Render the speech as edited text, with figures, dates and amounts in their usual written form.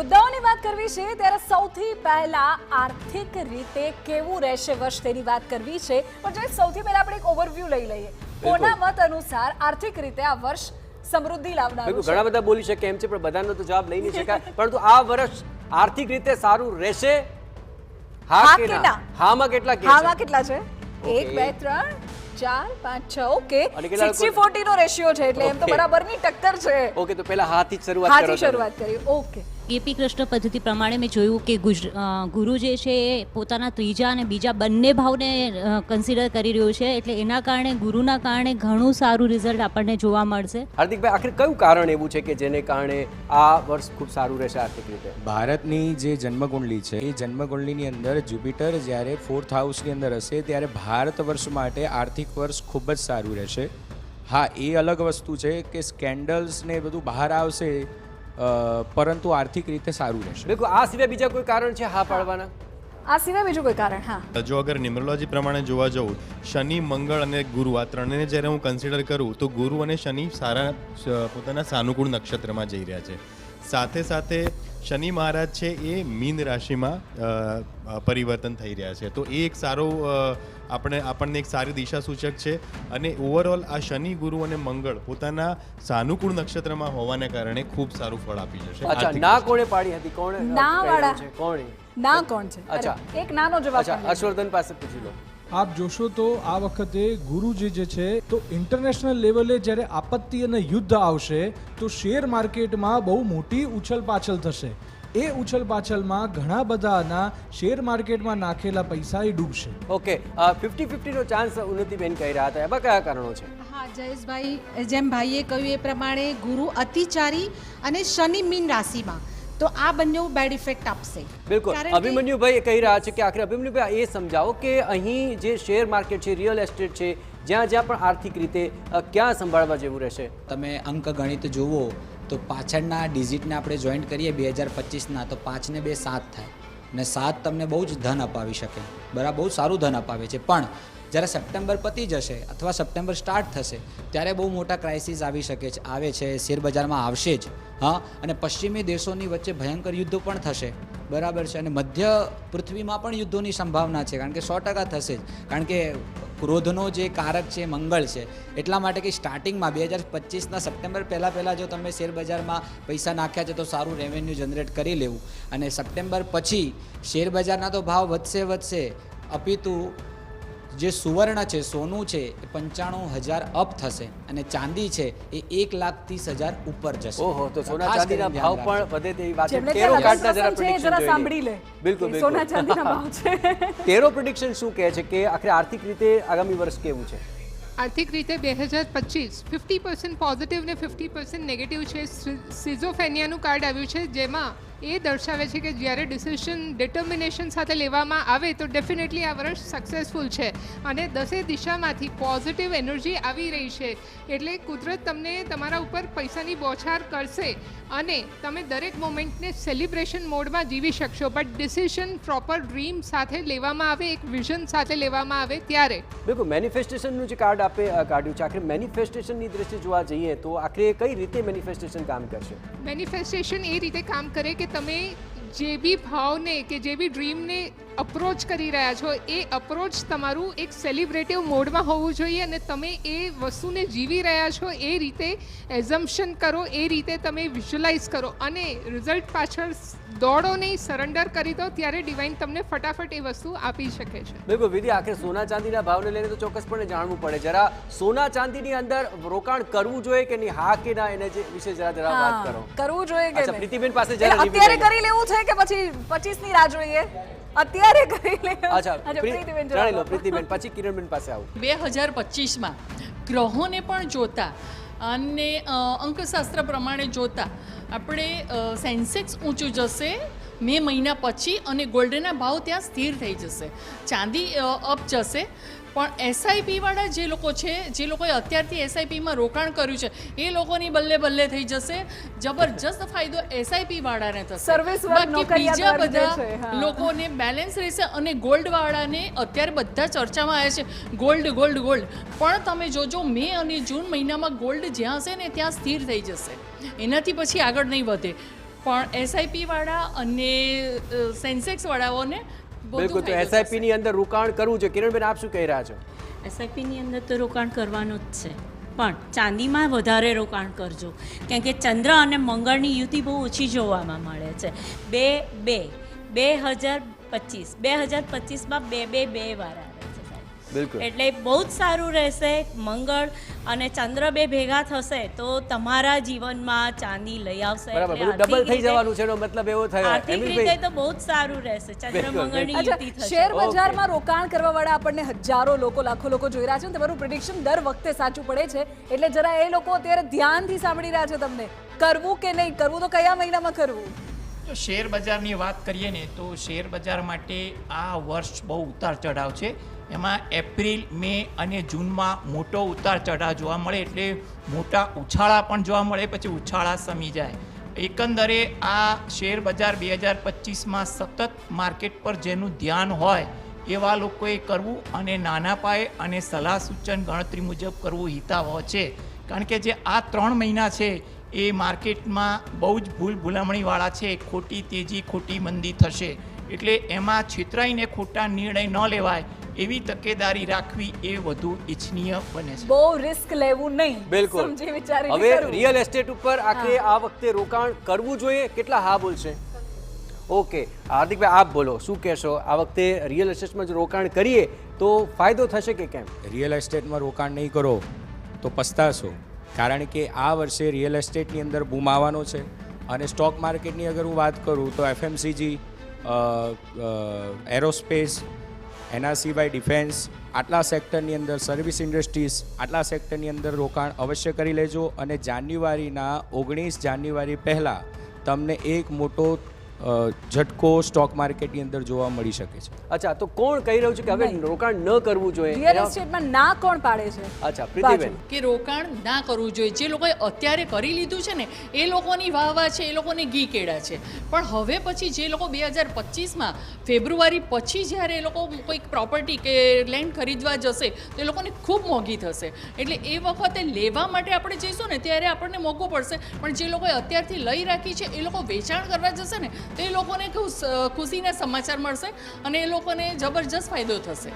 મુદ્દાઓની વાત કરવી છે ત્યારે સૌથી પહેલા આર્થિક રીતે કેવું રહેશે વર્ષ તેની વાત કરવી છે, પણ જો સૌથી પહેલા આપણે એક ઓવરવ્યૂ લઈ લઈએ. કોના મત અનુસાર આર્થિક રીતે આ વર્ષ સમૃદ્ધિ લાવનારું છે? ઘણા બધા બોલી શકે એમ છે, પણ બધાનો તો જવાબ લઈ નહીં શકાય. પરંતુ આ વર્ષ આર્થિક રીતે સારું રહેશે? હા કે ના? હામાં કેટલા કે છે? હામાં કેટલા છે? 1 2 3 4 5 6. ઓકે, 60-40 નો રેશિયો છે, એટલે એમ તો બરાબરની ટક્કર છે. ઓકે, તો પહેલા હાથી જ શરૂઆત કરી. ઓકે, એપી કૃષ્ણ પદ્ધતિ પ્રમાણે મેં જોયું કે ગુરુ જે છે એ પોતાના ત્રીજા અને બીજા બંને ભાવને કન્સિડર કરી રહ્યું છે, એટલે એના કારણે ગુરુના કારણે ઘણું સારું રિઝલ્ટ આપણને જોવા મળશે. હાર્દિકભાઈ, આખરે કયું કારણ એવું છે કે જેને કારણે આ વર્ષ ખૂબ સારું રહેશે આર્થિક રીતે? ભારતની જે જન્મકુંડલી છે એ જન્મકુંડલીની અંદર જ્યુપિટર જ્યારે 4th હાઉસની અંદર હશે ત્યારે ભારત વર્ષ માટે આર્થિક વર્ષ ખૂબ જ સારું રહેશે. હા, એ અલગ વસ્તુ છે કે સ્કેન્ડલ્સ ને બધું બહાર આવશે, પરંતુ આર્થિક રીતે સારું રહેશે. બિલકુલ. આ સિવાય બીજા કોઈ કારણ છે હા પાડવાના? આ સિવાય બીજું કોઈ કારણ? હા, જો અગર ન્યુમરોલોજી પ્રમાણે જોવા જવું, શનિ, મંગળ અને ગુરુ આ ત્રણેયને જ્યારે હું કન્સિડર કરું તો ગુરુ અને શનિ સારા પોતાના સાનુકૂળ નક્ષત્રમાં જઈ રહ્યા છે. સાથે સાથે શનિ મહારાજ છે એ મીન રાશિમાં પરિવર્તન થઈ રહ્યા છે, તો એ એક સારો આપણને એક સારી દિશા સૂચક છે. અને ઓવરઓલ આ શનિ, ગુરુ અને મંગળ પોતાના સાનુકૂળ નક્ષત્રમાં હોવાને કારણે ખૂબ સારું ફળ આપી જશે. અચ્છા, ના કોણે પાડી હતી? કોણે ના વાળા છે? કોણે ના કોણ છે? અચ્છા, એક નાનો જવાબ. અચ્છા, હર્ષવર્ધન પાસે પૂછી લો. આપ જોશો તો આ વખતે ગુરુજી જે છે તો ઇન્ટરનેશનલ લેવલે જ્યારે આપત્તિ અને યુદ્ધ આવશે તો શેર માર્કેટમાં બહુ મોટી ઉછલ-પાછલ થશે. એ ઉછલ-પાછલમાં ઘણા બધાના શેર માર્કેટમાં નાખેલા પૈસા એ ડૂબશે. ઓકે, 50-50 નો ચાન્સ ઉન્નતિબેન કહી રહ્યા હતા, એમાં કયા કારણો છે? હા જયેશભાઈ, જેમ ભાઈએ કહ્યું એ પ્રમાણે ગુરુ અતિચારી અને શનિ મીન રાશિમાં, તો આ બંને બેડ ઇફેક્ટ આપશે. બિલકુલ. અભિમન્યુભાઈ કહી રહ્યા છે કે આખરે અભિમન્યુભાઈ એ સમજાવો કે અહીં જે શેર માર્કેટ છે, રિયલ એસ્ટેટ છે, જ્યાં જ્યાં પણ આર્થિક રીતે ક્યાં સંભાળવા જેવું રહેશે? તમે અંક ગણિત જુઓ તો પાછળના ડિજિટને આપણે જોઈન્ટ કરીએ 2025ના તો 5 ને 2 7 થાય, અને 7 તમને બહુ જ ધન અપાવી શકે, બરાબર, બહુ સારું ધન અપાવે છે. પણ જ્યારે સપ્ટેમ્બર પતી જશે અથવા સપ્ટેમ્બર સ્ટાર્ટ થશે ત્યારે બહુ મોટા ક્રાઇસિસ આવી શકે છે, આવે છે, શેરબજારમાં આવશે જ. હા, અને પશ્ચિમી દેશોની વચ્ચે ભયંકર યુદ્ધો પણ થશે, બરાબર છે, અને મધ્ય પૃથ્વીમાં પણ યુદ્ધોની સંભાવના છે, કારણ કે 100% થશે જ, કારણ કે ક્રોધનો જે કારક છે મંગળ છે. એટલા માટે કે સ્ટાર્ટિંગમાં 2025ના સપ્ટેમ્બર પહેલાં જો તમે શેરબજારમાં પૈસા નાખ્યા છે તો સારું રેવન્યુ જનરેટ કરી લેવું, અને સપ્ટેમ્બર પછી શેરબજારના તો ભાવ વધશે, અપિતુ જે સુવર્ણ છે, સોનું છે, એ 95,000 અપ થશે, અને ચાંદી છે એ 1,30,000 ઉપર જશે. ઓહો, તો સોના ચાંદીના ભાવ પણ વધે તેવી વાત છે. જેમને તેરો કયા કાર્ડના જરા છે, પ્રેડિક્શન જરા જોઈ સાંભળી લે. બિલકુલ, કે સોના ચાંદીના ભાવ છે. તેરો પ્રેડિક્શન શું કહે છે કે આખરે આર્થિક રીતે આગામી વર્ષ કેવું છે? આર્થિક રીતે 2025 50% પોઝિટિવ ને 50% નેગેટિવ છે. સિઝોફેનિયાનું કાર્ડ આવ્યું છે, જેમાં એ દર્શાવે છે કે જ્યારે ડિસિઝન ડિટર્મિનેશન સાથે લેવામાં આવે તો ડેફિનેટલી આ વર્ષ સક્સેસફુલ છે, અને 10 દિશામાંથી પોઝિટિવ એનર્જી આવી રહી છે. એટલે કુદરત તમને તમારા ઉપર પૈસાની બોછાર કરશે અને તમે દરેક મોમેન્ટને સેલિબ્રેશન મોડમાં જીવી શકશો. બટ ડિસિઝન પ્રોપર ડ્રીમ સાથે લેવામાં આવે, એક વિઝન સાથે લેવામાં આવે ત્યારે. બિલકુલ. મેનિફેસ્ટેશનનું જે કાર્ડ આપે કાઢ્યું છે, આખરે મેનિફેસ્ટેશનની દ્રષ્ટિએ જોવા જઈએ તો આખરે કઈ રીતે મેનિફેસ્ટેશન કામ કરશે? મેનિફેસ્ટેશન એ રીતે કામ કરે કે તમે જે બી ભાવને કે જે બી ડ્રીમને અપ્રોચ કરી રહ્યા છો એ અપ્રોચ તમારું એક સેલિબ્રેટિવ મોડમાં હોવું જોઈએ, અને તમે એ વસ્તુને જીવી રહ્યા છો એ રીતે એઝમ્પશન કરો, એ રીતે તમે વિઝ્યુલાઇઝ કરો, અને રિઝલ્ટ પાછળ દોડો નહીં, સરેન્ડર કરી દો, ત્યારે ડિવાઇન તમને ફટાફટ એ વસ્તુ આપી શકે છે. બિલકુલ. વિધિ, આખરે સોના ચાંદીના ભાવને લઈને તો ચોક્કસપણે જાણવું પડે. જરા સોના ચાંદીની અંદર રોકાણ કરવું જોઈએ કે નહીં, હા કે ના, એને વિશે જરા વાત કરો. કરવું જોઈએ કે અચ્છા, પ્રીતિબેન પાસે અત્યારે કરી લેવું છે કે પછી 25ની રાહ જોઈએ? અત્યારે કરી લેવું. અચ્છા, જાણી લો પ્રીતિબેન, પછી કિરણબેન પાસે આવું. 2025માં ગ્રહોને પણ જોતા અને અંકશાસ્ત્ર પ્રમાણે જોતા આપણે સેન્સેક્સ ઊંચું જશે મે મહિના પછી, અને ગોલ્ડના ભાવ ત્યાં સ્થિર થઈ જશે, ચાંદી અપ જશે. પણ એસઆઈપીવાળા જે લોકો છે, જે લોકોએ અત્યારથી એસઆઈપીમાં રોકાણ કર્યું છે, એ લોકોની બલ્લે થઈ જશે. જબરજસ્ત ફાયદો એસઆઈપીવાળાને થશે, બાકી બીજા બધા લોકોને બેલેન્સ રહેશે. અને ગોલ્ડવાળાને અત્યારે બધા ચર્ચામાં આવે છે ગોલ્ડ, પણ તમે જોજો મે અને જૂન મહિનામાં ગોલ્ડ જ્યાં હશે ને ત્યાં સ્થિર થઈ જશે, એનાથી પછી આગળ નહીં વધે. પણ એસઆઈપી વાળા અને સેન્સેક્સ વાળાઓને બિલકુલ, તો એસઆઈપી ની અંદર રોકાણ કરવું જોઈએ. કિરણબેન, આપ શું કહી રહ્યા છો? એસઆઈપીની અંદર તો રોકાણ કરવાનું જ છે, પણ ચાંદીમાં વધારે રોકાણ કરજો, કેમ કે ચંદ્ર અને મંગળની યુતિ બહુ ઓછી જોવામાં મળે છે. 2025માં બે વાર આવે છે સાહેબ. બિલકુલ, એટલે બહુ જ સારું રહેશે. મંગળ અને ચંદ્ર બે ભેગા થશે તો તમારા જીવનમાં ચાંદી લઈ આવશે. બરાબર, એટલે બધું ડબલ થઈ આર્થિક જવાનું છે એનો મતલબ એવો થયો. આર્થિક રીતે તો બહુ જ સારું રહેશે. ચંદ્ર બિલકુલ. મંગળની અચ્છા, યુતિ થશે. શેર બજારમાં રોકાણ કરવા વાળા આપણને હજારો લોકો, લાખો લોકો જોઈ રહ્યા છે અને તમારું પ્રિડિક્શન દર વખતે સાચું પડે છે. એટલે જરા એ લોકો અત્યારે ધ્યાનથી સાંભળી રહ્યા છે તમને. કરવું કે નહીં કરવું, તો કયા મહિનામાં કરવું? તો શેર બજારની વાત કરીએ ને તો શેર બજાર માટે આ વર્ષ બહુ ઉતાર ચઢાવ છે. એમાં એપ્રિલ, મે અને જૂનમાં મોટો ઉતાર ચઢાવ જોવા મળે, એટલે મોટા ઉછાળા પણ જોવા મળે, પછી ઉછાળા સમી જાય. એકંદરે આ શેર બજાર 2025માં સતત માર્કેટ પર જેનું ધ્યાન હોય એવા લોકોએ કરવું અને નાના પાયે અને સલાહ સૂચન ગણતરી મુજબ કરવું હિતાવહ છે. કારણ કે જે આ 3 મહિના છે એ માર્કેટમાં બહુ જ ભૂલામણીવાળા છે. ખોટી તેજી, ખોટી મંદી થશે, એટલે એમાં છેતરાઈને ખોટા નિર્ણય ન લેવાય એવી તકેદારી રાખવી એ વધુ ઈચ્છનીય બને છે. બહુ રિસ્ક લેવું નહીં, બિલકુલ. સમજી વિચારીને હવે કરવું. રિયલ એસ્ટેટ ઉપર આખરે આ વખતે રોકાણ કરવું જોઈએ? કેટલા હા બોલશે? ઓકે, હાર્દિકભાઈ, આપ બોલો, શું કહેશો? આ વખતે રિયલ એસ્ટેટમાં જો રોકાણ કરીએ તો ફાયદો થશે કે કેમ? રિયલ એસ્ટેટમાં રોકાણ નહીં કરો તો પસ્તાશો, કારણ કે આ વર્ષે રિયલ એસ્ટેટની અંદર બૂમ આવવાનો છે. અને સ્ટોક માર્કેટની અગર હું વાત કરું તો એફએમસીજી, એરોસ્પેસ, એના સિવાય ડિફેન્સ, આટલા સેક્ટરની અંદર, સર્વિસ ઇન્ડસ્ટ્રીઝ, આટલા સેક્ટરની અંદર રોકાણ અવશ્ય કરી લેજો. અને જાન્યુઆરીના 19 જાન્યુઆરી પહેલાં તમને એક મોટો ઝટકો સ્ટોક માર્કેટની અંદર જોવા મળી શકે છે. અચ્છા, તો કોણ કહી રહ્યું છે કે હવે રોકાણ ન કરવું જોઈએ? રિયલ એસ્ટેટમાં ના કોણ પાડે છે? અચ્છા, પ્રીતિબેન. કે રોકાણ ના કરવું જોઈએ. જે લોકોએ અત્યારે કરી લીધું છે ને એ લોકોની વાહ છે, એ લોકોને ઘી કેળા છે. પણ હવે પછી જે લોકો 2025માં ફેબ્રુઆરી પછી જ્યારે એ લોકો કોઈક પ્રોપર્ટી કે લેન્ડ ખરીદવા જશે તો એ લોકોને ખૂબ મોંઘી થશે. એટલે એ વખતે લેવા માટે આપણે જઈશું ને ત્યારે આપણને મોંઘું પડશે. પણ જે લોકોએ અત્યારથી લઈ રાખી છે એ લોકો વેચાણ કરવા જશે ને તો એ લોકોને ખુશીના સમાચાર મળશે અને એ લોકોને જબરજસ્ત ફાયદો થશે.